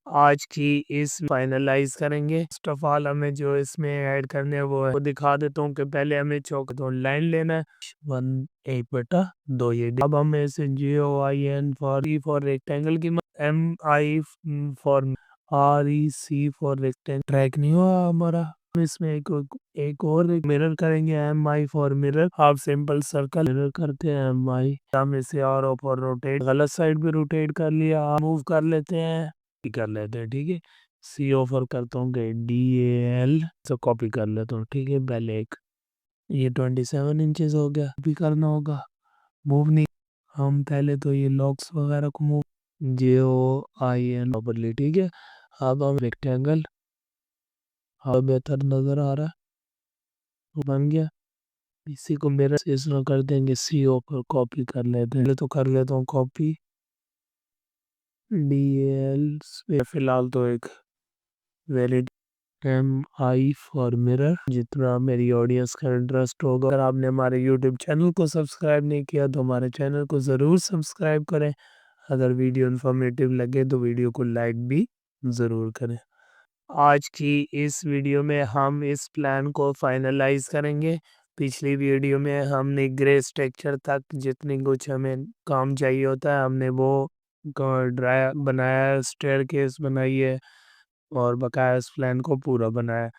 आज की इस फाइनलाइज करेंगे। फर्स्ट ऑफ ऑल हमें जो इसमें ऐड करने हैं वो दिखा देता हूँ कि पहले हमें चौक तो लाइन लेना है 1/8 ये। अब हमें इसे GOIN फॉर रेक्टेंगल की MI for REC for rectangle track नहीं हुआ हमारा। हम इसमें एक और मिरर करेंगे MI फॉर मिरर। आप सिंपल सर्कल मिरर करते हैं MI। हम इसे और फॉर रोटेट गलत साइड पे रोटेट कर लिया, मूव कर लेते हैं, कर लेते हैं। ठीक है, सी ऑफर करता हूँ कि DAL तो कॉपी कर लेता हूँ। ठीक है, पहले एक ये 27 इंचेस हो गया, कॉपी करना होगा, मूव नहीं। हम पहले तो ये लॉक्स वगैरह को मूव JOIN प्रॉपर्ली। ठीक है, अब हम रेक्टेंगल बेहतर नजर आ रहा है, बन गया। इसी को मेरा इसमें कर देंगे, CO पर कॉपी कर लेते हैं। तो कर लेता हूँ कॉपी DAL। फिलहाल तो एक वैलिड MI फॉर मिरर। जितना मेरी ऑडियंस का इंटरेस्ट होगा, अगर आपने हमारे YouTube चैनल को सब्सक्राइब नहीं किया तो हमारे चैनल को ज़रूर सब्सक्राइब करें। अगर वीडियो इन्फॉर्मेटिव लगे तो वीडियो को लाइक भी ज़रूर करें। आज की इस वीडियो में हम इस प्लान को फाइनलाइज करेंगे। पिछली वीडियो में हमने ग्रे स्ट्रक्चर तक जितनी कुछ हमें काम चाहिए होता है हमने वो ड्राई बनाया, स्टेयरकेस बनाई है और बकाया इस प्लान को पूरा बनाया।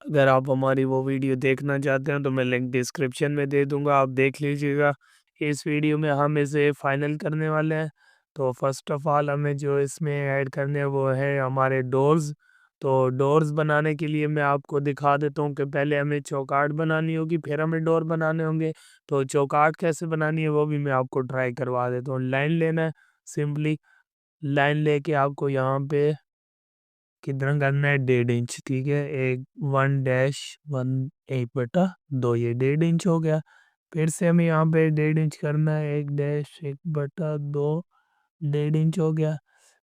अगर आप हमारी वो वीडियो देखना चाहते हैं तो मैं लिंक डिस्क्रिप्शन में दे दूंगा, आप देख लीजिएगा। इस वीडियो में हम इसे फाइनल करने वाले हैं। तो फर्स्ट ऑफ ऑल हमें जो इसमें ऐड करने हैं वो है हमारे डोर्स। तो डोर्स बनाने के लिए मैं आपको दिखा देता हूँ कि पहले हमें चौकाट बनानी होगी, फिर हमें डोर बनाने होंगे। तो चौकाट कैसे बनानी है वो भी मैं आपको ट्राई करवा देता हूँ। लाइन लेना है, सिंपली लाइन लेके आपको यहाँ पे कितना करना है, 1.5 इंच। ठीक है, एक 1-1 1/2 ये 1.5 इंच हो गया। फिर से हमें यहाँ पे 1.5 इंच करना है, 1-1/2 1.5 इंच हो गया।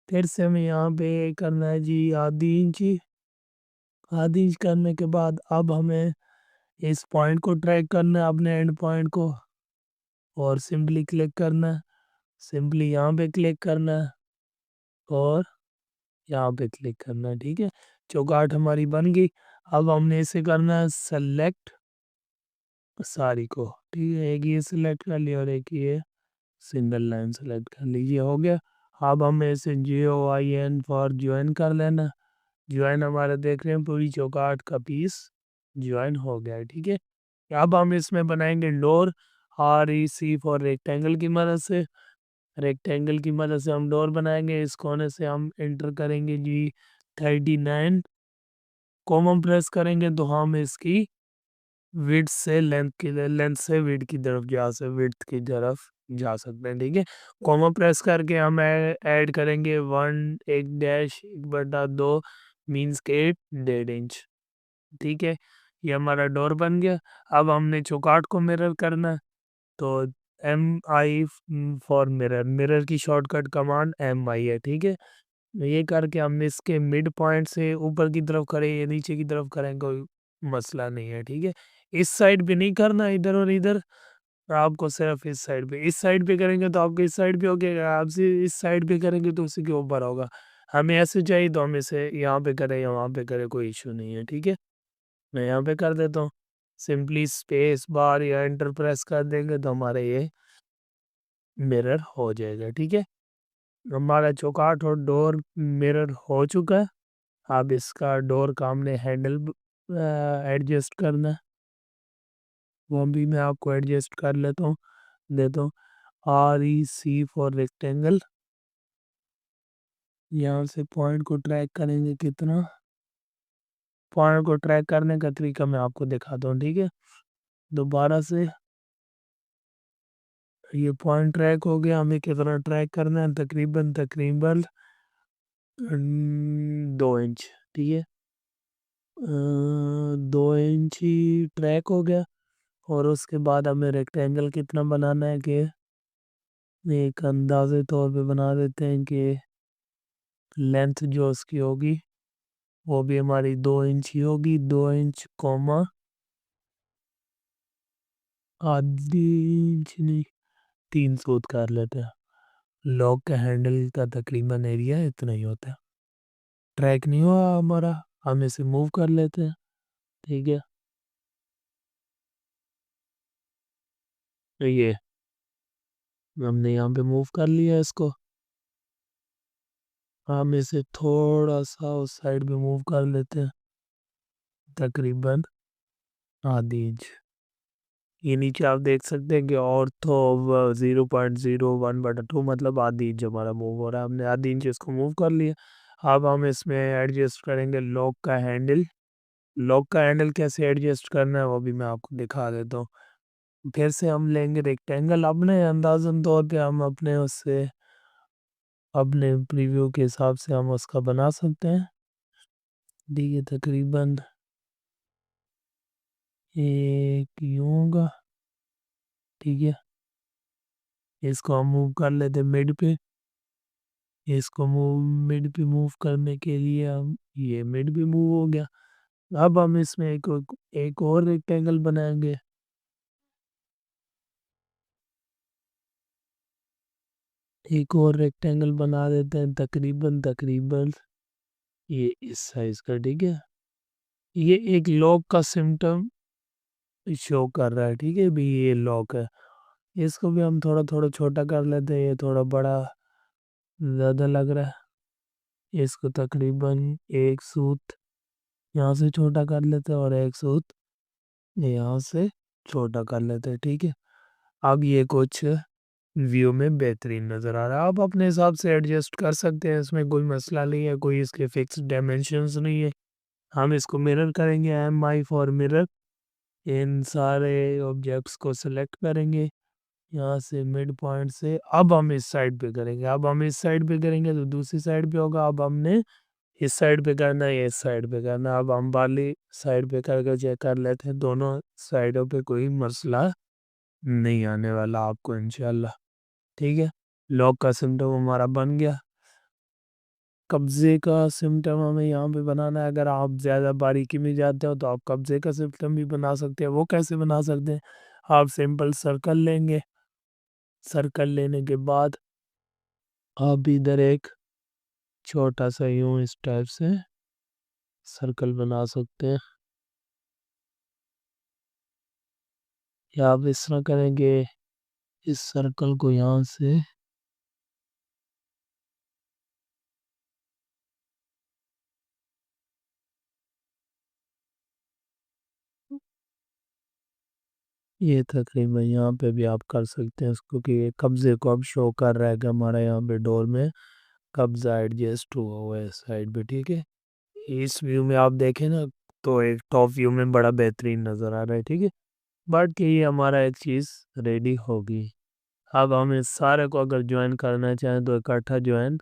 फिर से हमें यहाँ पे करना है जी आधी इंच। आधी इंच करने के बाद अब हमें इस पॉइंट को ट्रैक करना है, अपने एंड पॉइंट को, और सिंपली क्लिक करना है। सिंपली यहाँ पे क्लिक करना है और यहाँ पे क्लिक करना है। ठीक है, चौगाट हमारी बन गई। अब हमने इसे करना है सेलेक्ट सारी को। ठीक है, एक ये सिलेक्ट कर लिया और एक ये सिंगल लाइन सेलेक्ट कर लीजिए, हो गया। अब हमें इसे JOIN फॉर ज्वाइन कर लेना। ज्वाइन हमारा देख रहे हैं पूरी चौगाट का पीस ज्वाइन हो गया है। ठीक है, अब हम इसमें बनाएंगे डोर। REC फॉर रेक्टेंगल की मदद से। रेक्टेंगल की मदद से हम डोर बनाएंगे। इस कोने से हम एंटर करेंगे जी 39, कॉमन प्रेस करेंगे तो हम इसकी विड्थ से लेंथ से विड्थ की तरफ जा सकते हैं। ठीक है, कॉमन प्रेस करके हम ऐड करेंगे 1-1-1/2 मीन्स के 1.5 इंच। ठीक है, ये हमारा डोर बन गया। अब हमने चौकाट को मिरर करना है। तो MI फॉर मिरर, मिरर की शॉर्टकट कमांड MI है। ठीक है, ये करके हमने इसके मिड पॉइंट से ऊपर की तरफ करें या नीचे की तरफ करें कोई मसला नहीं है। ठीक है, इस साइड पे नहीं करना, इधर और इधर, आपको सिर्फ इस साइड पे करेंगे तो आपके इस साइड पे हो गया, आप इस साइड पे करेंगे तो उसी के ऊपर होगा। हमें ऐसे चाहिए तो हम इसे यहाँ पे करें या वहाँ पे करें, कोई इशू नहीं है। ठीक है, मैं यहाँ पे कर देता हूँ। सिंपली स्पेस बार या एंटर प्रेस कर देंगे तो हमारे ये मिरर हो जाएगा। ठीक है, हमारा चौकाट और डोर मिरर हो चुका है। अब इसका डोर का हमने हैंडल एडजस्ट करना है, वो भी मैं आपको एडजस्ट कर लेता हूँ, देता हूँ। REC फॉर रेक्टेंगल, यहाँ से पॉइंट को ट्रैक करेंगे कितना, पॉइंट को ट्रैक करने का तरीका मैं आपको दिखाता हूँ। ठीक है, दोबारा से ये पॉइंट ट्रैक हो गया। हमें कितना ट्रैक करना है, तकरीबन 2 इंच। ठीक है, 2 इंच ही ट्रैक हो गया। और उसके बाद हमें रेक्टेंगल कितना बनाना है कि एक अंदाजे तौर पे बना देते हैं कि लेंथ जो उसकी होगी वो भी हमारी 2 इंच ही होगी। 2 इंच कॉमा आधी इंच नहीं, 3 सूत कर लेते हैं। लॉक का हैंडल का तकरीबन एरिया इतना ही होता है। ट्रैक नहीं हुआ हमारा, हम इसे मूव कर लेते हैं। ठीक है, तो ये हमने यहाँ पे मूव कर लिया इसको। हम इसे थोड़ा सा उस साइड पे मूव कर लेते हैं, तकरीबन आधी इंच। ये नीचे आप देख सकते हैं कि और तो 0.01/2 मतलब आधी इंच हमारा मूव हो रहा है, हमने आधी इंच इसको मूव कर लिया। अब हम इसमें एडजस्ट करेंगे लॉक का हैंडल। लॉक का हैंडल कैसे एडजस्ट करना है वो भी मैं आपको दिखा देता हूँ। फिर से हम लेंगे रेक्टेंगल, अपने अंदाजन तौर पे हम अपने उससे अपने प्रीव्यू के हिसाब से हम उसका बना सकते हैं। ठीक है, तकरीबन एक यूं होगा। ठीक है, इसको हम मूव कर लेते हैं मिड पे। इसको मूव मिड पे मूव करने के लिए हम ये मिड पे मूव हो गया। अब हम इसमें एक और रेक्टेंगल बनाएंगे। एक और रेक्टेंगल बना देते हैं, तकरीबन तकरीबन ये इस साइज का। ठीक है, ये एक लॉक का सिम्टम शो कर रहा है। ठीक है, भी ये लॉक है। इसको भी हम थोड़ा थोड़ा छोटा कर लेते हैं, ये थोड़ा बड़ा ज़्यादा लग रहा है। इसको तकरीबन एक सूत यहाँ से छोटा कर लेते हैं और एक सूत यहाँ से छोटा कर लेते हैं। ठीक है, अब ये कुछ व्यू में बेहतरीन नज़र आ रहा है। आप अपने हिसाब से एडजस्ट कर सकते हैं, इसमें कोई मसला नहीं है, कोई इसके फिक्स डायमेंशंस नहीं है। हम इसको मिरर करेंगे, MI फॉर मिरर। इन सारे ऑब्जेक्ट्स को सिलेक्ट करेंगे यहाँ से मिड पॉइंट से। अब हम इस साइड पे करेंगे, अब हम इस साइड पे करेंगे तो दूसरी साइड पे होगा। अब हमने इस साइड पे करना है, इस साइड पे करना है। अब हम वाली साइड पे करके चेक कर लेते हैं, दोनों साइडों पे कोई मसला नहीं आने वाला आपको इंशाल्लाह। ठीक है, लॉक का सिम्टम हमारा बन गया। कब्जे का सिम्टम हमें यहाँ पे बनाना है। अगर आप ज़्यादा बारीकी में जाते हो तो आप कब्जे का सिम्टम भी बना सकते हैं। वो कैसे बना सकते हैं, आप सिंपल सर्कल लेंगे। सर्कल लेने के बाद आप इधर एक छोटा सा यूं इस टाइप से सर्कल बना सकते हैं, या आप इस तरह करेंगे, इस सर्कल को यहाँ से ये तकरीबन यहाँ पे भी आप कर सकते हैं इसको, कि ये कब्जे को अब शो कर रहा है कि हमारा यहाँ पे डोर में कब्जा एडजस्ट हुआ है साइड पे। ठीक है, इस व्यू में आप देखें ना तो एक टॉप व्यू में बड़ा बेहतरीन नज़र आ रहा है। ठीक है, बट कि ये हमारा एक चीज़ रेडी होगी। अब हम इस सारे को अगर ज्वाइन करना चाहें तो इकट्ठा ज्वाइन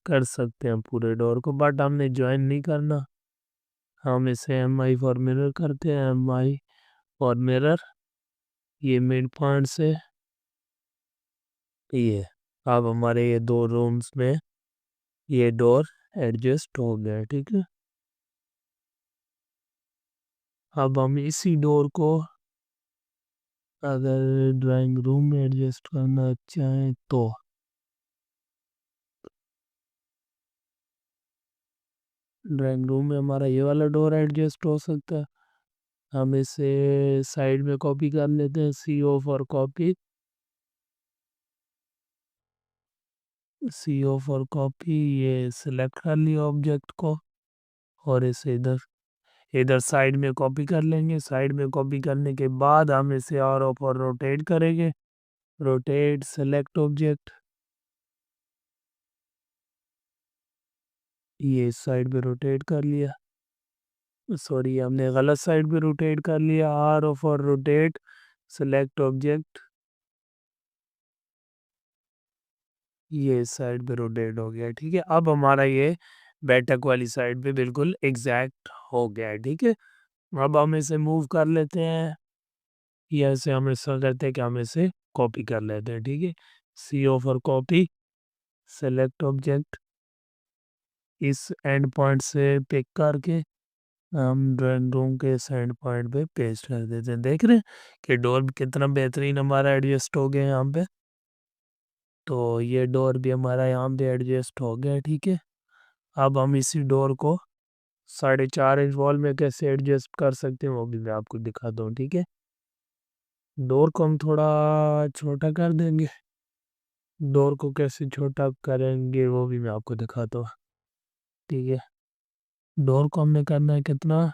कर सकते हैं पूरे डोर को, बट हमने ज्वाइन नहीं करना। हम इसे MI फॉर मिरर करते हैं, MI फॉर मिरर। ये मिड पॉइंट से ये अब हमारे ये दो रूम्स में ये डोर एडजस्ट हो गया। ठीक है, अब हम इसी डोर को अगर ड्राइंग रूम में एडजस्ट करना चाहें तो ड्राइंग रूम में हमारा ये वाला डोर एडजस्ट हो सकता है। हम इसे साइड में कॉपी कर लेते हैं, CO for copy. CO for copy, ये सिलेक्ट कर लिया ऑब्जेक्ट को और इसे इधर इधर साइड में कॉपी कर लेंगे। साइड में कॉपी करने के बाद हम इसे और ऊपर रोटेट करेंगे। रोटेट सेलेक्ट ऑब्जेक्ट, ये इस साइड पे रोटेट कर लिया। सॉरी, हमने गलत साइड पे रोटेट कर लिया। R for rotate select object, ये इस साइड पे रोटेट हो गया। ठीक है, अब हमारा ये बैठक वाली साइड पे बिल्कुल एग्जैक्ट हो गया है। ठीक है, अब हम इसे मूव कर लेते हैं, या इसे हम ऐसा करते हैं कि हम इसे कॉपी कर लेते हैं। ठीक है, CO for copy select object, इस एंड पॉइंट से पिक करके हम ड्राइंग रूम के इस एंड पॉइंट पे पेस्ट कर देते हैं। देख रहे हैं कि डोर कितना बेहतरीन हमारा एडजस्ट हो गया यहाँ पे। तो ये डोर भी हमारा यहाँ पे एडजस्ट हो गया। ठीक है, अब हम इसी डोर को 4.5 इंच वॉल में कैसे एडजस्ट कर सकते हैं वो भी मैं आपको दिखाता हूँ, ठीक है। डोर को हम थोड़ा छोटा कर देंगे। डोर को कैसे छोटा करेंगे वो भी मैं आपको दिखाता हूँ, ठीक है। डोर को हमने करना है कितना,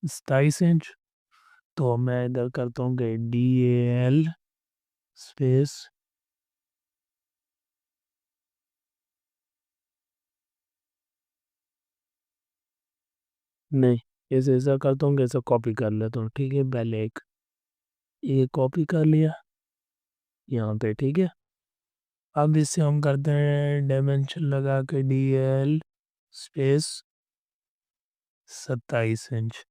27 इंच। तो मैं इधर करता हूँ कि DAL स्पेस, नहीं, ऐसे ऐसा करता हूँ कि ऐसा कॉपी कर लेता हूँ, ठीक है। पहले एक ये कॉपी कर लिया यहाँ पे, ठीक है। अब इससे हम करते हैं डायमेंशन लगा के DL स्पेस 27 इंच,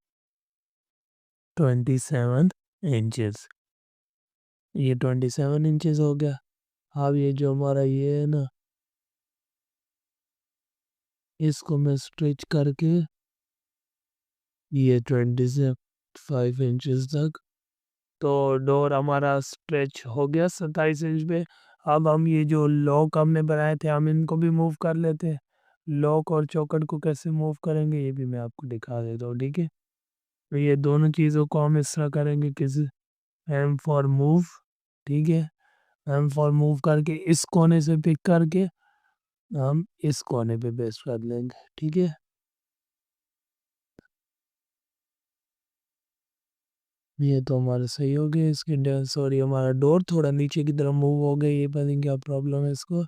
27 इंचेस। ये 27 इंचेस हो गया। अब ये जो हमारा ये है ना, इसको मैं स्ट्रेच करके ये 25 इंचेस तक, तो डोर हमारा स्ट्रेच हो गया 27 इंच पे। अब हम ये जो लॉक हमने बनाए थे हम इनको भी मूव कर लेते हैं। लॉक और चौकट को कैसे मूव करेंगे ये भी मैं आपको दिखा देता हूँ, ठीक है। तो ये दोनों चीज़ों को हम इस तरह करेंगे, किसी एम फॉर मूव, ठीक है। एम फॉर मूव करके इस कोने से पिक करके हम इस कोने पे पेस्ट कर लेंगे, ठीक है। ये तो हमारा सही हो गया। इसकी सॉरी, हमारा डोर थोड़ा नीचे की तरफ मूव हो गया, ये पता नहीं क्या प्रॉब्लम है इसको,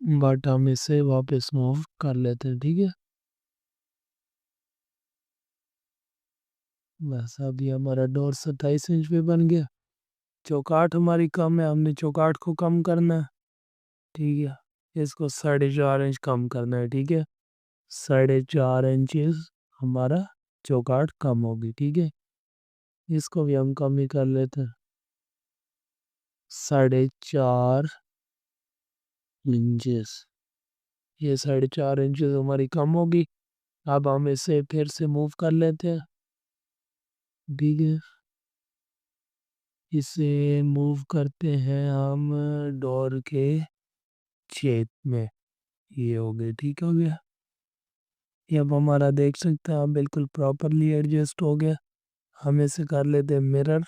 बट हम इसे वापस मूव कर लेते हैं, ठीक है। बस अभी हमारा डोर 27 इंच पे बन गया। चौकाट हमारी कम है, हमने चौकाट को कम करना है, ठीक है। इसको 4.5 इंच कम करना है, ठीक है। 4.5 इंचेस हमारा चौकाट कम होगी, ठीक है। इसको भी हम कम ही कर लेते हैं, 4.5 इंचेस। ये 4.5 इंचेस हमारी कम होगी। अब हम इसे फिर से मूव कर लेते हैं, ठीक है। इसे मूव करते हैं हम डोर के छेद में, ये हो गए, ठीक हो गया। ये अब हमारा देख सकते हैं आप बिल्कुल प्रॉपरली एडजस्ट हो गया। हम इसे कर लेते हैं मिरर।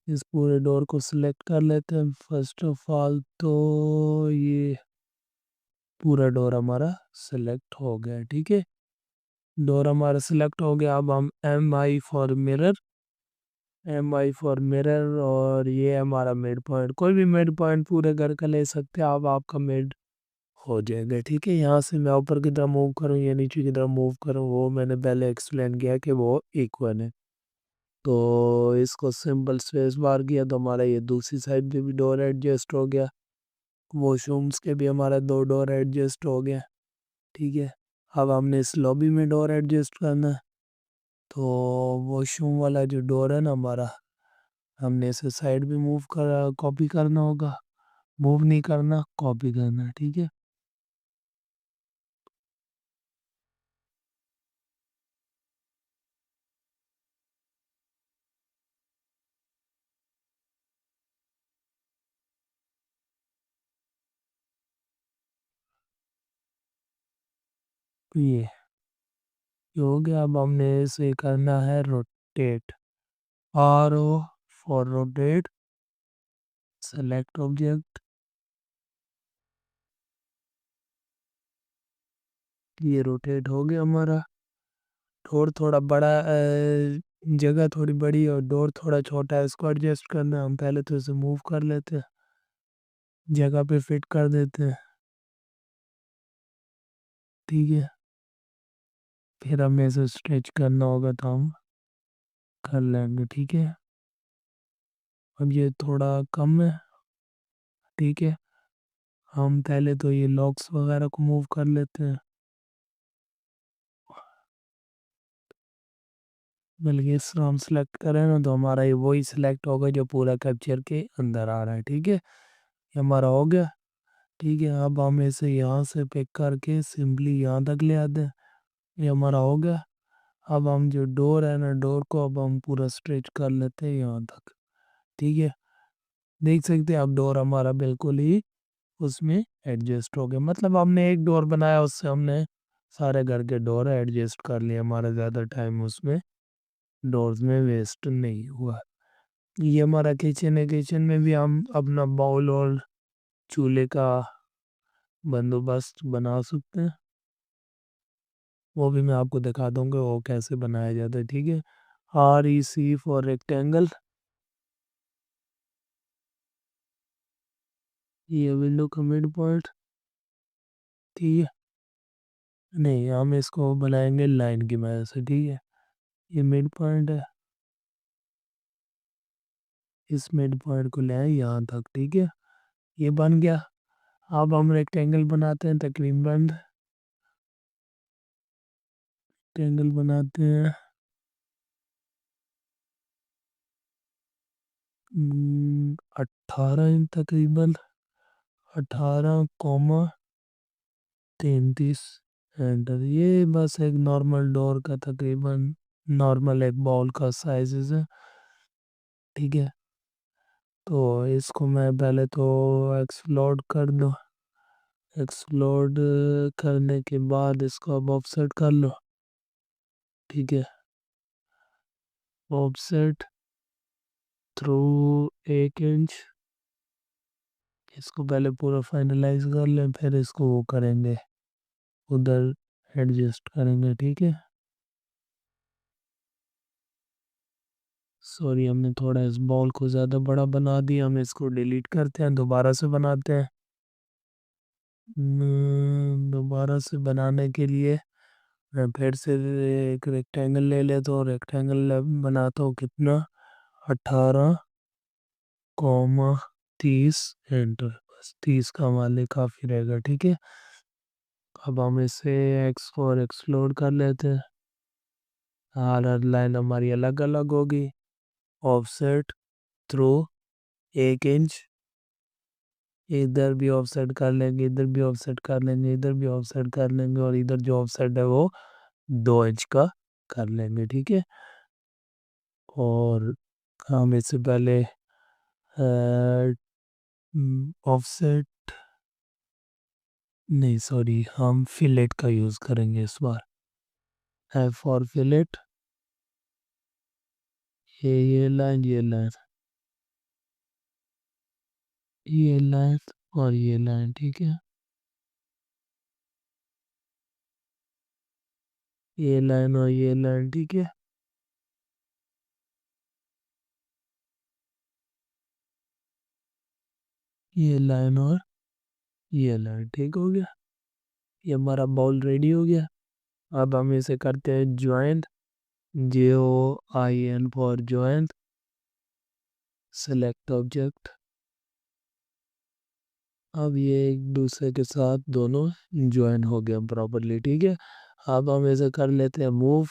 इस पूरे डोर को सिलेक्ट कर लेते हैं फर्स्ट ऑफ ऑल, तो ये पूरा डोर हमारा सिलेक्ट हो गया, ठीक है। डोर हमारा सिलेक्ट हो गया। अब हम MI फॉर मिरर और ये हमारा मिड पॉइंट, कोई भी मिड पॉइंट पूरे घर का ले सकते हैं आप, आपका मिड हो जाएगा, ठीक है। यहाँ से मैं ऊपर की तरफ मूव करूँ या नीचे की तरफ मूव करूँ वो मैंने पहले एक्सप्लेन किया कि वो इक्वल है। तो इसको सिंपल स्पेस बार किया तो हमारा ये दूसरी साइड पे भी डोर एडजस्ट हो गया। वॉशरूम्स के भी हमारा दो डोर एडजस्ट हो गया, ठीक है। अब हमने इस लॉबी में डोर एडजस्ट करना है। तो वॉशरूम वाला जो डोर है ना हमारा, हमने इसे साइड भी मूव कर कॉपी करना होगा। मूव नहीं करना, कॉपी करना है, ठीक है। ये हो गया। अब हमने इसे करना है rotate, RO for rotate, select object. ये रोटेट हो गया हमारा। डोर थोड़ा बड़ा जगह थोड़ी बड़ी और डोर थोड़ा छोटा है, इसको एडजस्ट करना है। हम पहले तो इसे मूव कर लेते हैं, जगह पे फिट कर देते हैं, ठीक है। फिर हमें इसे स्ट्रेच करना होगा तो हम कर लेंगे, ठीक है। अब ये थोड़ा कम है, ठीक है। हम पहले तो ये लॉक्स वगैरह को मूव कर लेते हैं, बल्कि इस हम सेलेक्ट करें ना तो हमारा ये वही सिलेक्ट होगा जो पूरा कैप्चर के अंदर आ रहा है, ठीक है। ये हमारा हो गया, ठीक है। अब हम इसे यहाँ से पिक करके सिंपली यहाँ तक ले आते हैं। ये हमारा हो गया। अब हम जो डोर है ना, डोर को अब हम पूरा स्ट्रेच कर लेते हैं यहाँ तक, ठीक है। देख सकते हैं अब डोर हमारा बिल्कुल ही उसमें एडजस्ट हो गया। मतलब हमने एक डोर बनाया, उससे हमने सारे घर के डोर एडजस्ट कर लिए, हमारा ज़्यादा टाइम उसमें डोर्स में वेस्ट नहीं हुआ। ये हमारा किचन है, किचन में भी हम अपना बाउल और चूल्हे का बंदोबस्त बना सकते हैं। वो भी मैं आपको दिखा दूंगा वो कैसे बनाया जाता है, ठीक है। REC for rectangle. ये विंडो का मिड पॉइंट, ठीक है। नहीं, हम इसको बनाएंगे लाइन की मदद से, ठीक है। ये मिड पॉइंट है, इस मिड पॉइंट को ले आए यहाँ तक, ठीक है। ये बन गया। अब हम रेक्टेंगल बनाते हैं, तकरीबन रेक्टेंगल बनाते हैं 18 इंच तकरीबन, 18,33। एंटर। ये बस एक नॉर्मल डोर का तकरीबन नॉर्मल एक बॉल का साइजेस है, ठीक है। तो इसको मैं पहले तो एक्सप्लोड कर दूँ। एक्सप्लोड करने के बाद इसको अब ऑफसेट कर लो, ठीक है। Offset through 1 inch. इसको पहले पूरा फाइनलाइज कर लें, फिर इसको वो करेंगे, उधर एडजस्ट करेंगे, ठीक है। सॉरी, हमने थोड़ा इस बॉल को ज़्यादा बड़ा बना दिया, हम इसको डिलीट करते हैं, दोबारा से बनाते हैं। दोबारा से बनाने के लिए मैं फिर से एक रेक्टेंगल ले लेता हूँ, रेक्टेंगल बनाता हूँ कितना, 18,30। एंटर। बस 30 का हमारे काफ़ी रहेगा, ठीक है। अब हम इसे एक्स और एक्सप्लोर कर लेते हैं। हर लाइन हमारी अलग अलग होगी। Offset through 1 inch. इधर भी ऑफसेट कर लेंगे, इधर भी ऑफसेट कर लेंगे, इधर भी ऑफसेट कर लेंगे, और इधर जो ऑफसेट है वो 2 इंच का कर लेंगे, ठीक है। और हम इससे पहले ऑफसेट, नहीं सॉरी, हम फिलेट का यूज़ करेंगे इस बार। है फॉर फिलेट। ये लाइन, ये लाइन, ये लाइन और ये लाइन, ठीक है। ये लाइन और ये लाइन, ठीक है। ये लाइन और ये लाइन, ठीक हो गया। ये हमारा बॉल रेडी हो गया। अब हम इसे करते हैं joint. JOIN for joint. Select object. अब ये एक दूसरे के साथ दोनों ज्वाइन हो गया प्रॉपरली, ठीक है। अब हम इसे कर लेते हैं मूव।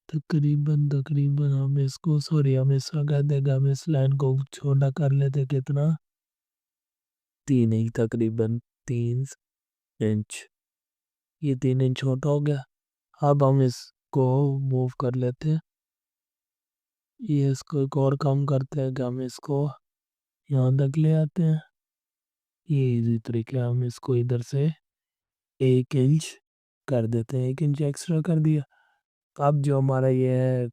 तकरीबन तकरीबन हम इसको, सॉरी हम इसका कर देगा, हम इस लाइन को छोटा कर लेते कितना, 3 इंच तकरीबन, 3 इंच। ये 3 इंच छोटा हो गया। अब हम इसको मूव कर लेते हैं। ये इसको एक और काम करते हैं कि हम इसको यहाँ तक ले आते हैं। ये इजी तरीके, हम इसको इधर से 1 इंच कर देते हैं, 1 इंच एक्स्ट्रा कर दिया। अब जो हमारा ये है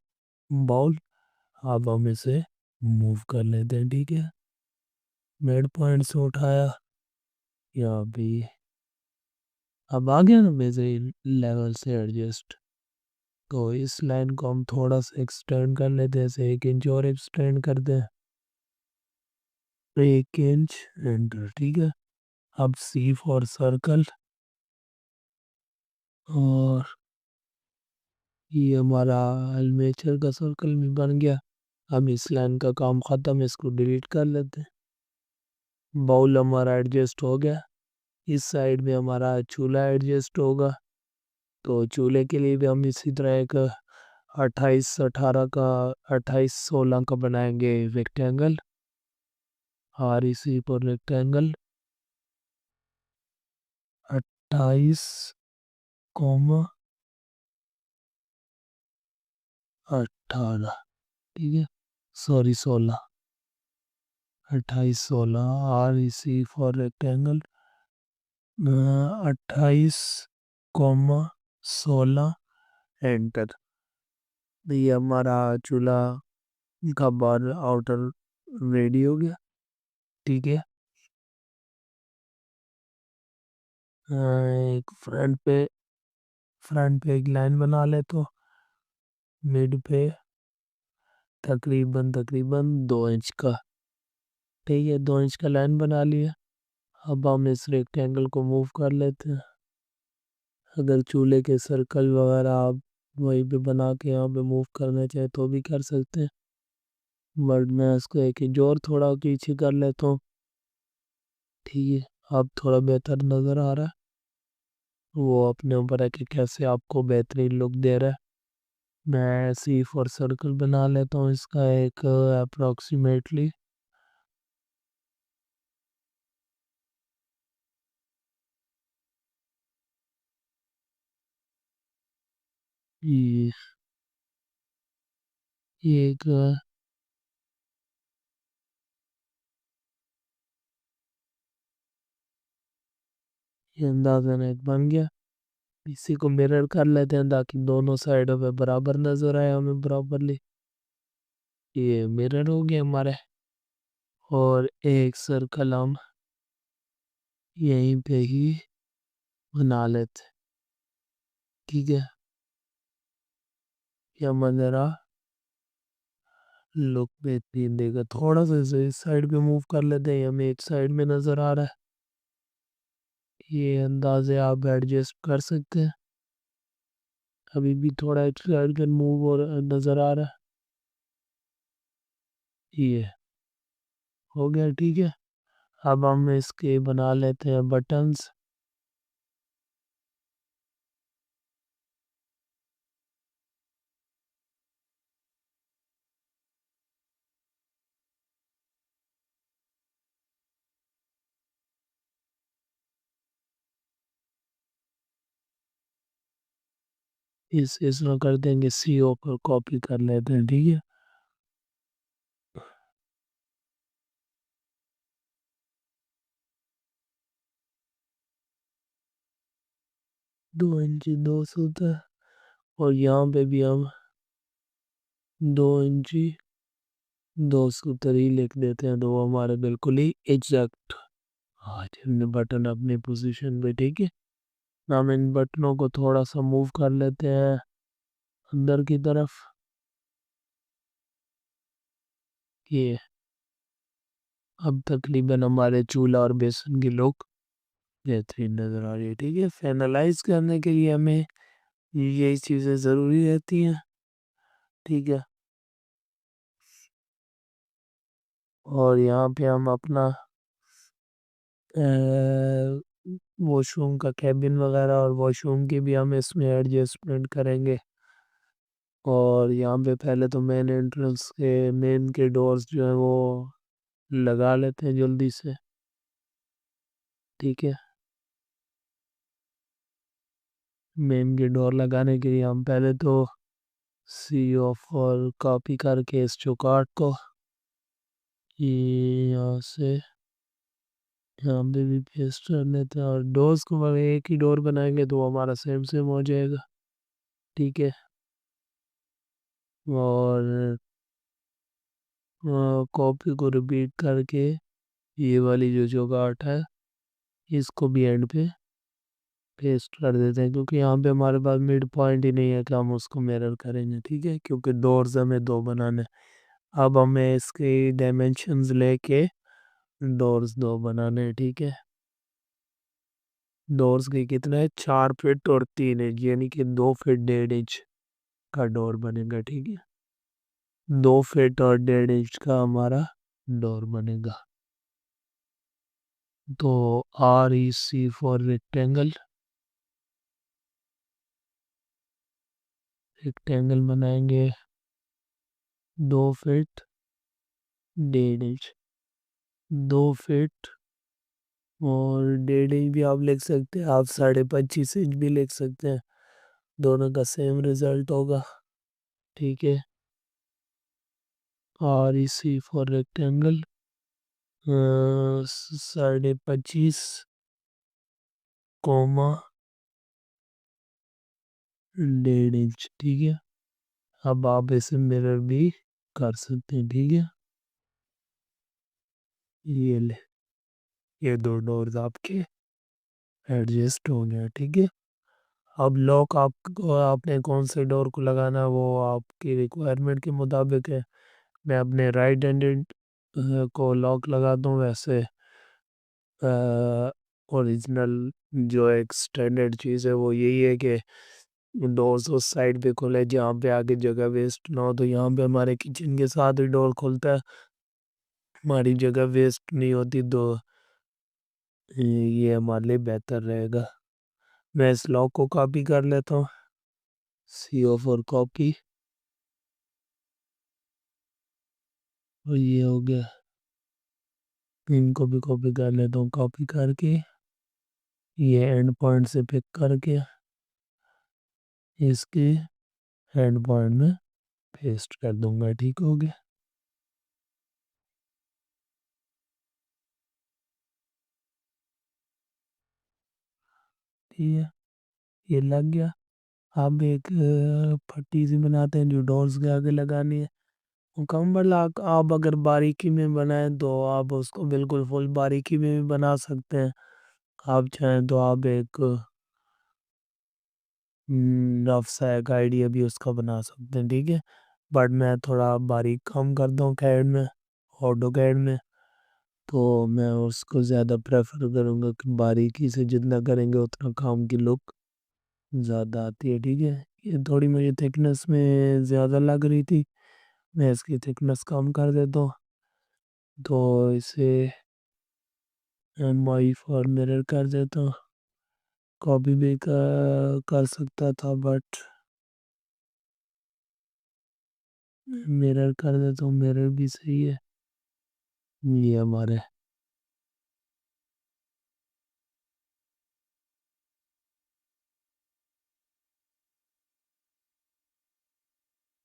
बाउल, अब हम इसे मूव कर लेते हैं, ठीक है। मिड पॉइंट से उठाया, यहाँ भी अब आ गया ना मेरे लेवल से एडजस्ट। तो इस लाइन को हम थोड़ा सा एक्सटेंड कर लेते हैं, ऐसे 1 इंच और एक्सटेंड करते हैं, 1 इंच। एंटर, ठीक है। अब C फॉर सर्कल। और ये हमारा एलमेचर का सर्कल भी बन गया। अब इस लाइन का काम ख़त्म, इसको डिलीट कर लेते हैं। बाउल हमारा एडजस्ट हो गया। इस साइड में हमारा चूल्हा एडजस्ट होगा। तो चूल्हे के लिए भी हम इसी तरह एक 28 18 का, 28 16 का बनाएंगे rectangle. R E C for rectangle 28,18, ठीक है, sorry 16, 28, 16, R E C for rectangle 28, 16, enter. ये हमारा चूल्हा का बाहर आउटर रेडी हो गया, ठीक है। एक फ्रंट पे एक लाइन बना ले तो मिड पे तकरीबन तकरीबन 2 इंच का, ठीक है, 2 इंच का लाइन बना लिया। अब हम इस रेक्टेंगल को मूव कर लेते हैं। अगर चूल्हे के सर्कल वगैरह आप वहीं पे बना के यहाँ पे मूव करना चाहे तो भी कर सकते हैं, बट मैं इसको एक इंच और थोड़ा पीछे कर लेता हूँ, ठीक है। अब थोड़ा बेहतर नज़र आ रहा है, वो अपने ऊपर है कि कैसे आपको बेहतरीन लुक दे रहा है। मैं सी फॉर सर्कल बना लेता हूँ इसका एक अप्रोक्सीमेटली, ये ये एक ये अंदाजन एक बन गया। इसी को मिरर कर लेते हैं ताकि दोनों साइडों पे बराबर नजर आए हमें बराबरली। ये मिरर हो गया हमारे, और एक सर्कल हम यहीं पे ही बना लेते, ठीक है। या मज़रा लुक बेहतरीन देगा। थोड़ा सा इसे इस साइड पे मूव कर लेते हैं, हमें एक साइड में नज़र आ रहा है। ये अंदाजे आप एडजस्ट कर सकते हैं। अभी भी थोड़ा एक साइड का मूव और नज़र आ रहा है। ये हो गया, ठीक है। अब हम इसके बना लेते हैं बटन्स। इसमें कर देंगे सीओ पर कॉपी कर लेते हैं, ठीक है। 2 इंची 2 सूत्र, और यहाँ पे भी हम 2 इंची 2 सूत्र ही लिख देते हैं, तो वो हमारे बिल्कुल ही एग्जैक्ट आज हमने बटन अपनी पोजीशन पे, ठीक है। हम इन बटनों को थोड़ा सा मूव कर लेते हैं अंदर की तरफ। ये अब तकरीबन हमारे चूल्हा और बेसन की लुक बेहतरीन नज़र आ रही है, ठीक है। फाइनलाइज करने के लिए हमें यही चीज़ें ज़रूरी रहती हैं, ठीक है। और यहाँ पे हम अपना वॉशरूम का कैबिन वगैरह और वॉशरूम की भी हम इसमें एडजस्टमेंट करेंगे। और यहाँ पे पहले तो मेन एंट्रेंस के मेन के डोर्स जो है वो लगा लेते हैं जल्दी से, ठीक है। मेन के डोर लगाने के लिए हम पहले तो सी ऑफ और कॉपी करके इस चौकाट को ये यहाँ से यहाँ पे भी पेस्ट कर लेते हैं, और डोर्स को अगर एक ही डोर बनाएंगे तो वो हमारा सेम सेम हो जाएगा, ठीक है। और कॉपी को रिपीट करके ये वाली जो चौकाट है इसको भी एंड पे पेस्ट कर देते हैं, क्योंकि यहाँ पे हमारे पास मिड पॉइंट ही नहीं है कि हम उसको मिरर करेंगे, ठीक है, क्योंकि डोर्स हमें दो बनाने हैं। अब हमें इसके डायमेंशंस लेके डोर्स दो बनाने हैं, ठीक है। डोर्स के कितना है, 4 फीट और 3 इंच, यानी कि 2 फीट 1.5 इंच का डोर बनेगा, ठीक है। 2 फीट और 1.5 इंच का हमारा डोर बनेगा। तो R E C for rectangle, rectangle बनाएंगे 2 फीट 1.5 इंच, 2 फीट, और 1.5 इंच भी आप लिख सकते हैं, आप 25.5 इंच भी लिख सकते हैं, दोनों का सेम रिजल्ट होगा। ठीक है। REC for rectangle 25.5, 1.5 inch. ठीक है। अब आप इसे मिरर भी कर सकते हैं। ठीक है। ये ले, ये दो डोर्स आपके एडजस्ट हो गया। ठीक है। अब लॉक आपको, आपने कौन से डोर को लगाना है वो आपकी रिक्वायरमेंट के मुताबिक है। मैं अपने राइट हैंडेड को लॉक लगाता हूँ। वैसे ओरिजिनल जो एक स्टैंडर्ड चीज़ है वो यही है कि डोर्स उस साइड पे खुले जहाँ पे आगे जगह वेस्ट ना हो। तो यहाँ पे हमारे किचन के साथ ही डोर खुलता है, हमारी जगह वेस्ट नहीं होती। तो ये हमारे लिए बेहतर रहेगा। मैं इस लॉक को कॉपी कर लेता हूँ। CO फॉर कॉपी, और ये हो गया। इनको भी कॉपी कर लेता हूँ, कॉपी करके ये एंड पॉइंट से पिक करके इसके एंड पॉइंट में पेस्ट कर दूंगा। ठीक हो गया। ठीक है, ये लग गया। अब एक पट्टी सी बनाते हैं जो डोर्स के आगे लगानी है। मुकम्मल आप अगर बारीकी में बनाएं तो आप उसको बिल्कुल फुल बारीकी में भी बना सकते हैं। आप चाहें तो आप एक रफ सा एक आइडिया भी उसका बना सकते हैं। ठीक है। बट मैं थोड़ा बारीक काम करता हूँ कैड में, ऑटो कैड में। तो मैं उसको ज़्यादा प्रेफर करूँगा कि बारीकी से जितना करेंगे उतना काम की लुक ज़्यादा आती है। ठीक है। ये थोड़ी मुझे थिकनेस में ज़्यादा लग रही थी, मैं इसकी थिकनेस कम कर देता हूँ। तो इसे MI फॉर मिरर कर देता हूँ। कॉपी भी कर सकता था बट मिरर कर देता हूँ, मिरर भी सही है। ये हमारे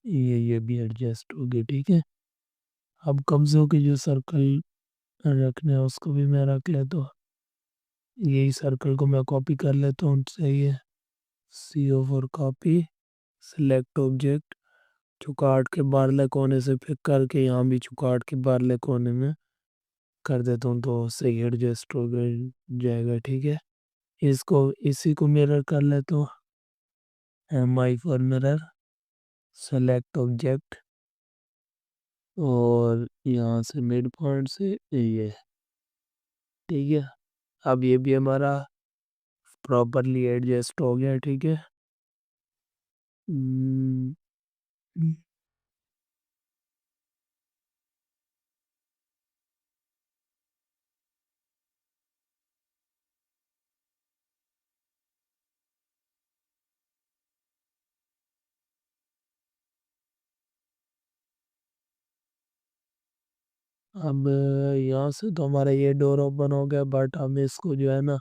ये भी एडजस्ट हो गया। ठीक है। अब कब्जों के जो सर्कल रखने हैं उसको भी मैं रख लेता हूँ। यही सर्कल को मैं कॉपी कर लेता हूँ। सही है। CO for copy, select object, चुकाट के बारले कोने से पिक करके यहाँ भी चुकाट के बारले कोने में कर देता हूँ तो सही एडजस्ट हो जाएगा। ठीक है। इसको इसी को मिरर कर लेता हूँ। MI for mirror, select object, और यहाँ से मिड पॉइंट से ये। ठीक है। अब ये भी हमारा प्रॉपरली एडजस्ट हो गया। ठीक है। हम्म, अब यहाँ से तो हमारा ये डोर ओपन हो गया, बट हम इसको जो है ना,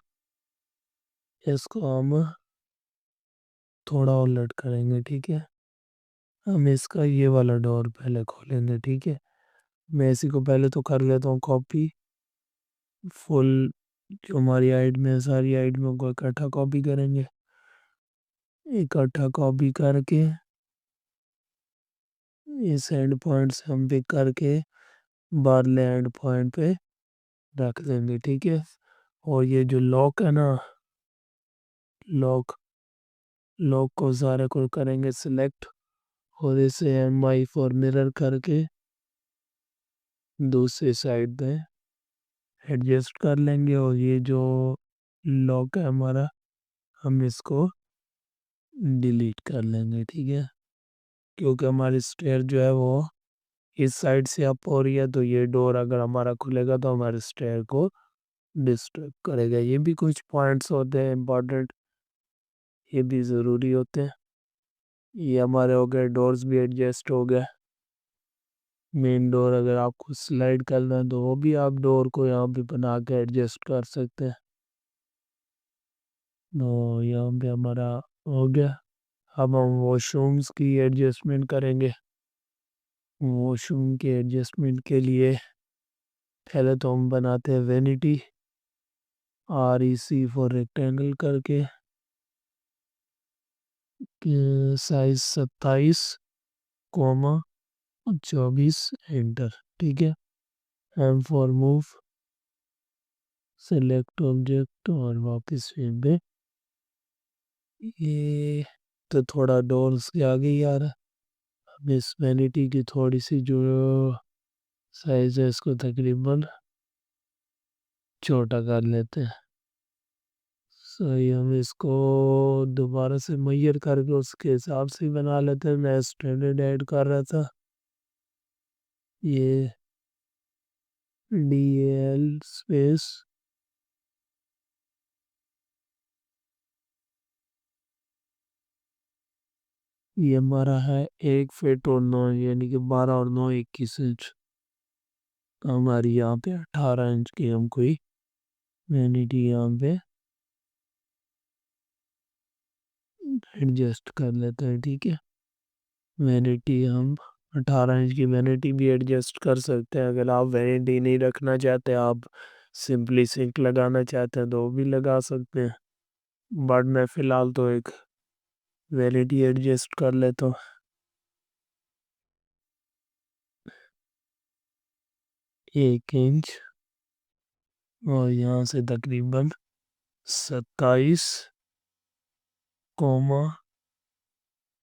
इसको हम थोड़ा और उलट करेंगे। ठीक है। हम इसका ये वाला डोर पहले खोलेंगे। ठीक है। मैं इसी को पहले तो कर लेता हूँ कॉपी फुल, जो हमारी आइट में सारी आइट में को इकट्ठा कॉपी करेंगे। इकट्ठा कॉपी करके इस एंड पॉइंट से हम पिक करके बारले एंड पॉइंट पे रख देंगे। ठीक है। और ये जो लॉक है ना, लॉक लॉक को सारे को करेंगे सिलेक्ट, और इसे MI फॉर मिरर करके दूसरी साइड पे एडजस्ट कर लेंगे। और ये जो लॉक है हमारा, हम इसको डिलीट कर लेंगे। ठीक है। क्योंकि हमारी स्टेयर जो है वो इस साइड से अप हो रही है, तो ये डोर अगर हमारा खुलेगा तो हमारे स्टेयर को डिस्टर्ब करेगा। ये भी कुछ पॉइंट्स होते हैं इम्पोर्टेंट, ये भी ज़रूरी होते हैं। ये हमारे हो गए, डोर्स भी एडजस्ट हो गए। मेन डोर अगर आपको स्लाइड करना है तो वो भी आप डोर को यहाँ पे बना के एडजस्ट कर सकते हैं। तो यहाँ पे हमारा हो गया। अब हम वॉशरूम्स की एडजस्टमेंट करेंगे। वॉशरूम के एडजस्टमेंट के लिए पहले तो हम बनाते हैं वेनिटी, REC फॉर रेक्टेंगल करके, साइज 27, 24 एंटर। ठीक है। M for move, select object और वापस फिर पे। ये तो थोड़ा डोर्स के आगे ही आ रहा है। अब इस वैनिटी की थोड़ी सी जो साइज है इसको तकरीबन छोटा कर लेते हैं। सही, हम इसको दोबारा से मैयर करके उसके हिसाब से ही बना लेते हैं। मैं स्टैंडर्ड ऐड कर रहा था। ये DAL स्पेस, ये हमारा है 1 फीट और 9, यानी कि 12 और 9 21 इंच। हमारी यहाँ पे 18 इंच की हम कोई वैनिटी यहाँ पे एडजस्ट कर लेते हैं। ठीक है। वैनिटी हम 18 इंच की वैनिटी भी एडजस्ट कर सकते हैं। अगर आप वैनिटी नहीं रखना चाहते, आप सिंपली सिंक लगाना चाहते हैं तो वो भी लगा सकते हैं। बट मैं फ़िलहाल तो एक वैनिटी एडजस्ट कर लेता हूँ। 1 इंच और यहाँ से तकरीबन 27,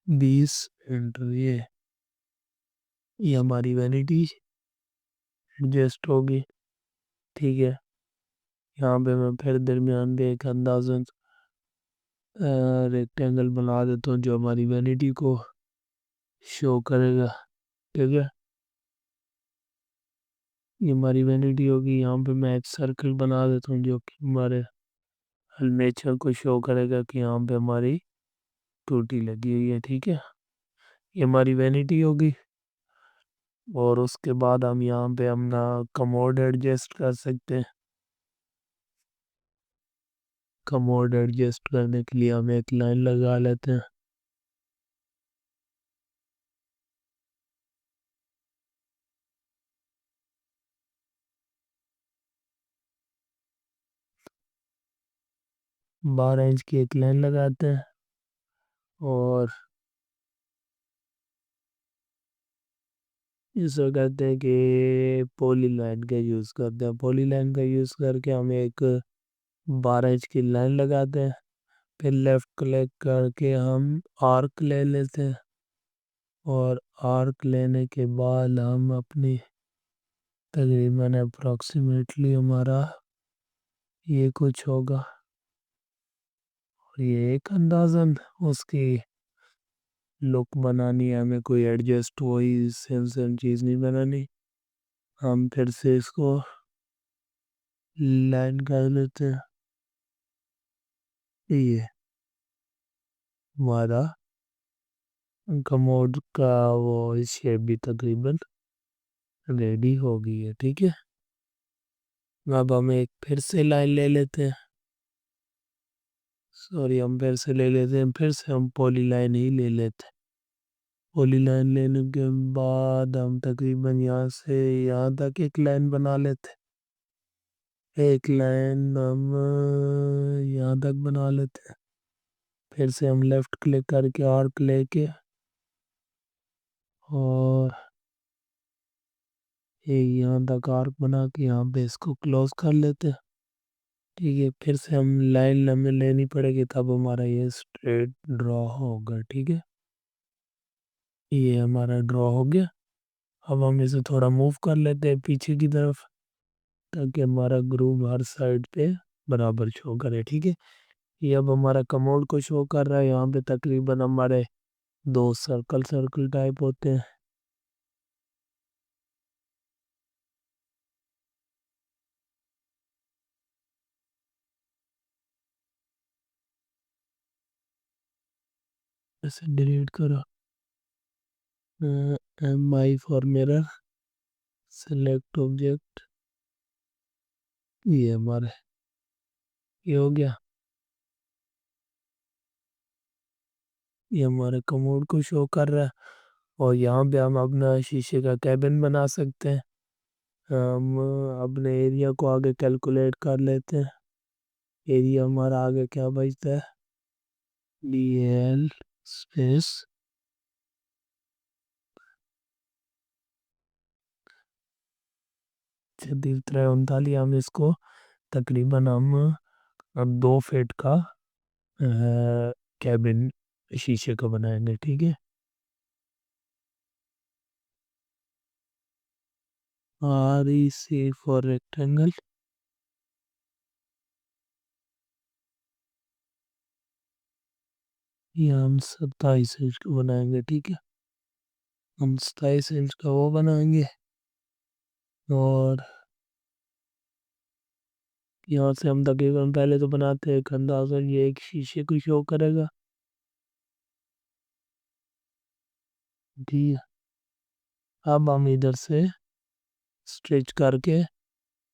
20 एंटर। ये हमारी वैनिटी एडजस्ट होगी। ठीक है। यहाँ पे मैं फिर दरमियान पे एक अंदाजन रेक्टेंगल बना देता हूँ जो हमारी वैनिटी को शो करेगा। ठीक है। ये हमारी वैनिटी होगी। यहाँ पे मैं एक सर्कल बना देता हूँ जो कि हमारे नेचर को शो करेगा कि यहाँ पे हमारी टूटी लगी हुई है। ठीक है। ये हमारी वैनिटी होगी। और उसके बाद हम यहाँ पे अपना कमोड एडजस्ट कर सकते हैं। कमोड एडजस्ट करने के लिए हम एक लाइन लगा लेते हैं। बारह इंच की एक लाइन लगाते हैं और इसको कहते हैं कि पॉली लाइन का यूज़ करते हैं। पॉली लाइन का यूज़ करके हम एक 12 इंच की लाइन लगाते हैं। फिर लेफ़्ट क्लिक करके हम आर्क ले लेते हैं और आर्क लेने के बाद हम अपनी तकरीबन अप्रॉक्सीमेटली हमारा ये कुछ होगा। और ये एक अंदाज़न उसकी लुक बनानी है, हमें कोई एडजस्ट वही सेम सेम चीज़ नहीं बनानी। हम फिर से इसको लाइन कर लेते हैं। ये हमारा कमोड का वो शेप भी तकरीबन रेडी हो गई है। ठीक है। अब हम एक फिर से लाइन ले लेते हैं। सॉरी, हम फिर से ले लेते हैं। फिर से हम पॉली लाइन ही ले लेते हैं। पॉली लाइन लेने के बाद हम तकरीबन यहाँ से यहाँ तक एक लाइन बना लेते हैं। एक लाइन हम यहाँ तक बना लेते हैं। फिर से हम लेफ़्ट क्लिक करके आर्क लेके और ये यहाँ तक आर्क बना के यहाँ पे इसको क्लोज कर लेते हैं। ठीक है। फिर से हम लाइन हमें लेनी पड़ेगी तब हमारा ये स्ट्रेट ड्रॉ होगा। ठीक है। ये हमारा ड्रॉ हो गया। अब हम इसे थोड़ा मूव कर लेते हैं पीछे की तरफ ताकि हमारा ग्रूव हर साइड पे बराबर शो करे। ठीक है। ये अब हमारा कमोड को शो कर रहा है। यहाँ पे तकरीबन हमारे दो सर्कल सर्कल टाइप होते हैं। इसे डिलीट करो। MI for mirror, select object, ये हमारे ये हो गया। ये हमारे कमोड को शो कर रहा है। और यहाँ पे हम अपना शीशे का कैबिन बना सकते हैं। हम अपने एरिया को आगे कैलकुलेट कर लेते हैं। एरिया हमारा आगे क्या बचता है, डी एल स्पेस 3639। हम इसको तकरीबन हम अब 2 फीट का कैबिन शीशे का बनाएंगे, ठीक है। R E C for rectangle, ये हम 27 इंच का बनाएंगे, ठीक है। हम 27 इंच का वो बनाएंगे। और यहाँ से हम तकरीबन पहले तो बनाते हैं एक अंदाजा, ये एक शीशे को शो करेगा, ठीक है। अब हम इधर से स्ट्रेच करके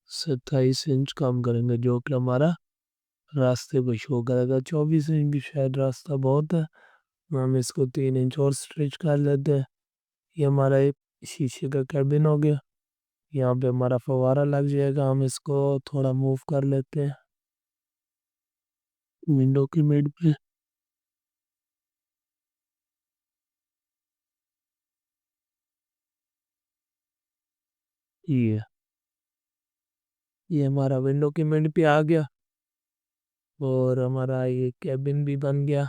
27 इंच कम करेंगे, जो कि हमारा रास्ते को शो करेगा। 24 इंच की शायद रास्ता बहुत है, हम इसको 3 इंच और स्ट्रेच कर लेते हैं। ये हमारा एक शीशे का कैबिन हो गया। यहाँ पे हमारा फव्वारा लग जाएगा, हम इसको थोड़ा मूव कर लेते हैं विंडो की मिड पे। ये ये हमारा विंडो की मिड पे आ गया। और हमारा ये कैबिन भी बन गया।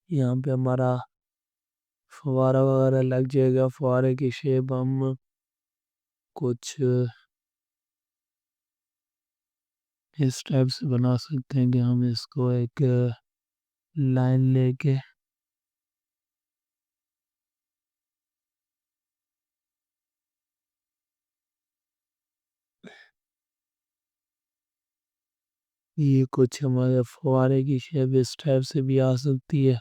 यहाँ पे हमारा फव्वारा वगैरह लग जाएगा। फव्वारे की शेप हम कुछ इस टाइप से बना सकते हैं कि हम इसको एक लाइन लेके ये कुछ हमारे फव्वारे की शेप इस टाइप से भी आ सकती है,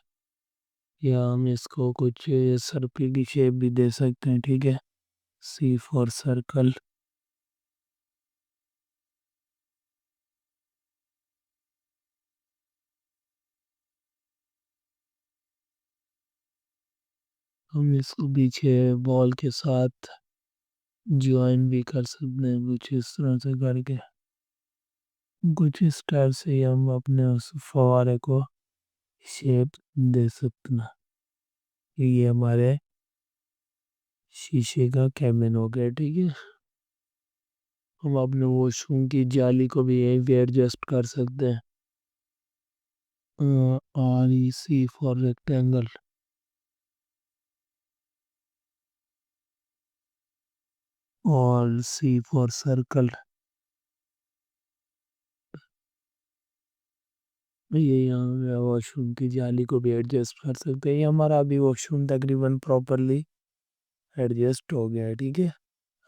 या हम इसको कुछ सर्कल की शेप भी दे सकते हैं, ठीक है। सी फॉर सर्कल। हम इसको पीछे बॉल के साथ ज्वाइन भी कर सकते हैं, कुछ इस तरह से करके। कुछ इस टाइप से ही हम अपने उस फव्वारे को शेप दे सकते हैं। ये हमारे शीशे का कैबिन हो गया, ठीक है। हम अपने वॉशरूम की जाली को भी यहीं पे एडजस्ट कर सकते हैं। R E C for rectangle, और सी फॉर सर्कल। ये यहाँ वॉशरूम की जाली को भी एडजस्ट कर सकते हैं। ये हमारा अभी वॉशरूम तकरीबन प्रॉपरली एडजस्ट हो गया है, ठीक है।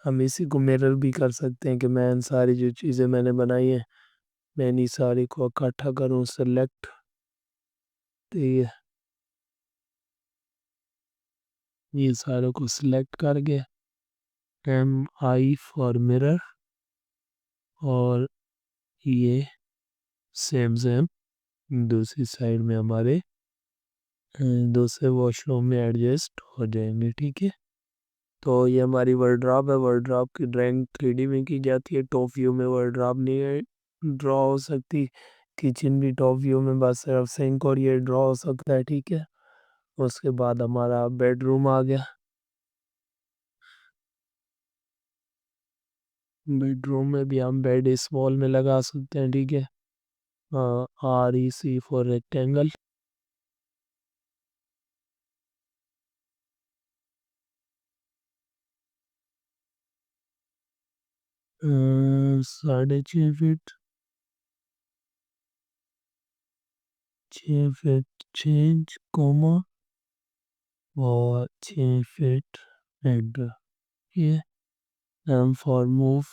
हम इसी को मिरर भी कर सकते हैं कि मैं इन सारी जो चीज़ें मैंने बनाई हैं, मैं इन्हीं सारी को इकट्ठा करूँ, सेलेक्ट। तो ये सारों को सिलेक्ट करके एम आई फॉर मिरर, और ये सेम सेम दूसरी साइड में हमारे दूसरे वॉशरूम में एडजस्ट हो जाएंगे, ठीक है। तो ये हमारी वर्ड्रॉप है। वर्ड्रॉप की ड्राइंग 3D में की जाती है, टॉप व्यू में वर्ड्रॉप नहीं ड्रॉ हो सकती। किचन भी टॉप व्यू में बस सिर्फ सिंक और ये ड्रॉ हो सकता है, ठीक है। उसके बाद हमारा बेडरूम आ गया। बेडरूम में भी हम बेड इस वॉल में लगा सकते हैं, ठीक है। R E C for rectangle. साढ़े 6 फीट, 6 फीट चेंज कोमा, और 6 फीट हेड, ये एम फॉर मूव।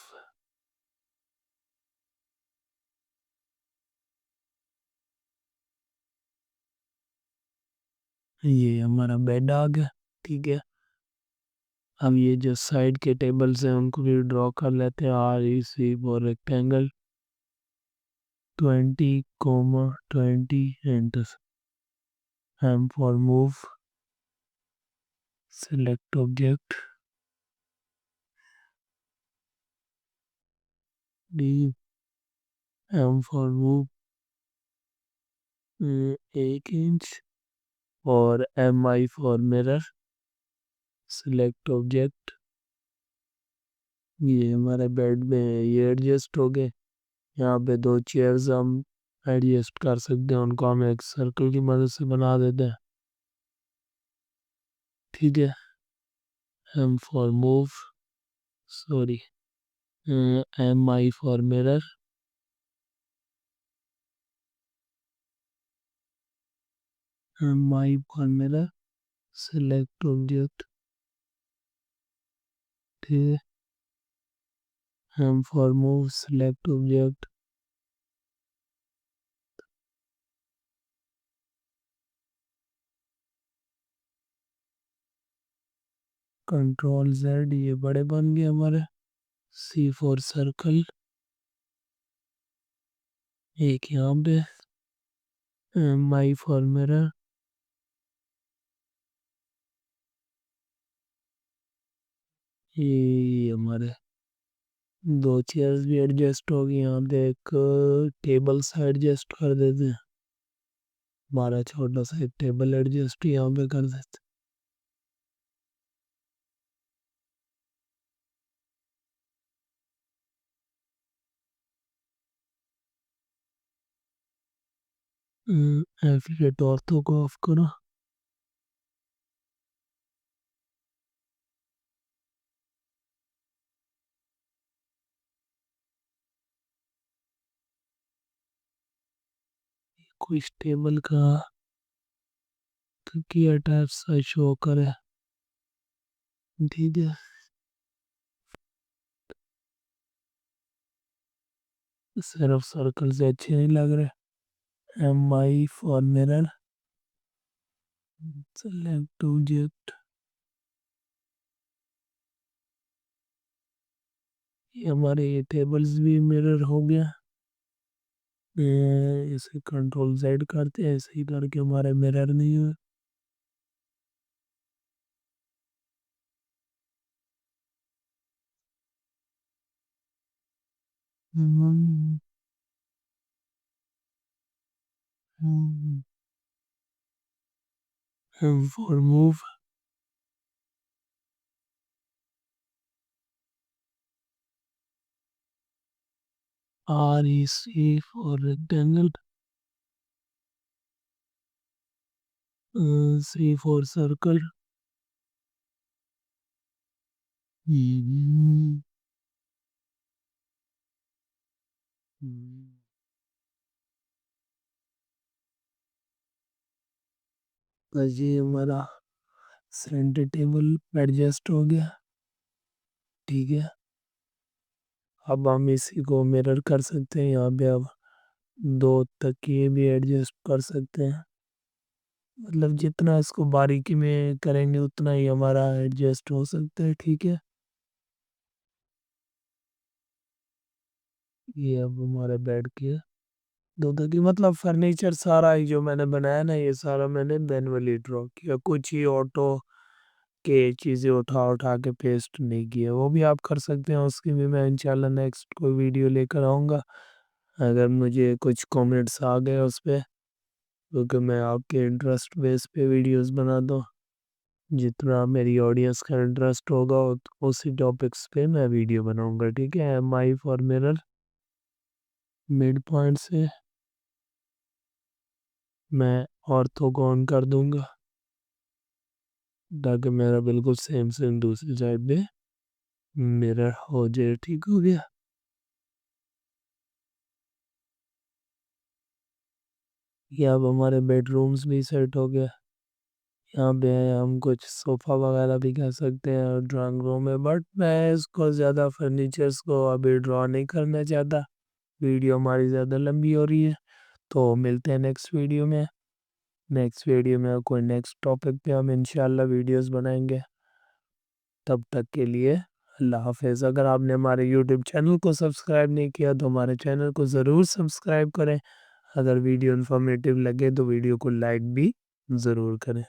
ये हमारा बेड आ गया, ठीक है। अब ये जो साइड के टेबल्स हैं उनको भी ड्रॉ कर लेते हैं। REC for rectangle 20, 20 enter. M for move, select object, D, M for move 1 inch और MI for mirror, select object। ये हमारे बेड में ये एडजस्ट हो गए। यहाँ पे 2 चेयर्स हम एडजस्ट कर सकते हैं, उनको हम एक सर्कल की मदद से बना देते हैं। ठीक है। M for move, sorry, MI for mirror, MI for mirror, select object। ठीक है। M for move, select object, control Z, ये बड़े बन गए हमारे। C for सर्कल, एक यहाँ पे। MI for mirror, ये हमारे 2 चेयर्स भी एडजस्ट हो गई। यहाँ पे एक टेबल सा एडजस्ट कर देते हैं। हमारा छोटा सा एक टेबल एडजस्ट यहाँ पे कर देते हैं। एफिलेट ऑर्थो को ऑफ करो। कोई टेबल का की अटैच सा शो करे। ठीक है। सिर्फ सर्कल से अच्छे नहीं लग रहे। MI for mirror, select object. ये हमारे ये टेबल्स भी मिरर हो गया। इसे कंट्रोल Z करते हैं, ऐसे ही करके हमारे मिरर नहीं हुए। M for move, REC for rectangle, C for circle। हम्म, बस ये हमारा सेंटर टेबल एडजस्ट हो गया। ठीक है। अब हम इसी को मिरर कर सकते हैं। यहाँ पे अब 2 तकिए भी एडजस्ट कर सकते हैं। मतलब जितना इसको बारीकी में करेंगे उतना ही हमारा एडजस्ट हो सकता है। ठीक है। ये अब हमारे बेड की 2 तकिए, मतलब फर्नीचर सारा ही जो मैंने बनाया ना, ये सारा मैंने मैनुअली ड्रॉ किया। कुछ ही ऑटो के चीज़ें उठा उठा के पेस्ट नहीं किया। वो भी आप कर सकते हैं, उसकी भी मैं इंशाल्लाह नेक्स्ट कोई वीडियो लेकर आऊँगा। अगर मुझे कुछ कमेंट्स आ गए उस पे, क्योंकि मैं आपके इंटरेस्ट बेस पे वीडियोस बनाता हूँ। जितना मेरी ऑडियंस का इंटरेस्ट होगा उसी टॉपिक्स पे मैं वीडियो बनाऊंगा। ठीक है। MI for mirror, mid point से मैं ऑर्थो को ऑन कर दूंगा, ताकि मेरा बिल्कुल सेम सेम दूसरी साइड पे मिरर हो जाए। ठीक हो गया। ये अब हमारे बेडरूम्स भी सेट हो गया। यहाँ पे हम कुछ सोफ़ा वगैरह भी कह सकते हैं ड्राइंग रूम में, बट मैं इसको ज़्यादा फर्नीचर्स को अभी ड्रॉ नहीं करना चाहता। वीडियो हमारी ज़्यादा लंबी हो रही है। तो मिलते हैं नेक्स्ट वीडियो में। नेक्स्ट वीडियो में कोई नेक्स्ट टॉपिक पे हम इंशाल्लाह वीडियोस बनाएंगे। तब तक के लिए अल्लाह हाफ़िज़। अगर आपने हमारे यूट्यूब चैनल को सब्सक्राइब नहीं किया तो हमारे चैनल को ज़रूर सब्सक्राइब करें। अगर वीडियो इन्फॉर्मेटिव लगे तो वीडियो को लाइक भी ज़रूर करें।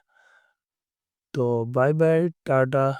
तो बाय बाय, टाटा।